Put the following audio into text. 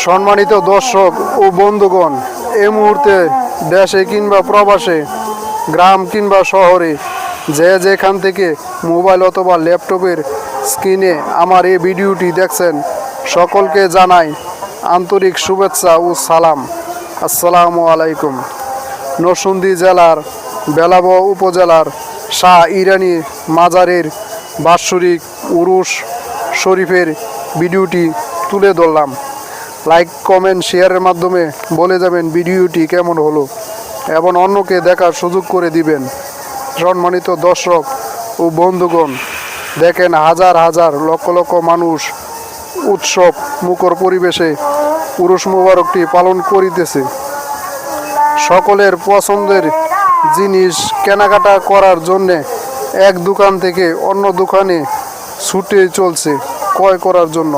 সম্মানিত দর্শক ও বন্ধুগণ, এই মুহূর্তে দেশে কিংবা প্রবাসে, গ্রাম কিংবা শহরে, যে যেখান থেকে মোবাইল অথবা ল্যাপটপের স্ক্রিনে আমার এই ভিডিওটি দেখছেন, সকলকে জানাই আন্তরিক শুভেচ্ছা ও সালাম। আসসালামু আলাইকুম। নরসিংদী জেলার বেলাব উপজেলার শাহ ইরানি মাজারের বাৎসরিক উরুস শরীফের ভিডিওটি তুলে ধরলাম। লাইক, কমেন্ট, শেয়ারের মাধ্যমে বলে যাবেন ভিডিওটি কেমন হলো এবং অন্যকে দেখার সুযোগ করে দিবেন। সম্মানিত দর্শক ও বন্ধুগণ, দেখেন হাজার হাজার লক্ষ লক্ষ মানুষ উৎসব মুখর পরিবেশে উরুস মুবারকটি পালন করিতেছে। সকলের পছন্দের জিনিস কেনাকাটা করার জন্যে এক দোকান থেকে অন্য দোকানে ছুটে চলছে ক্রয় করার জন্য।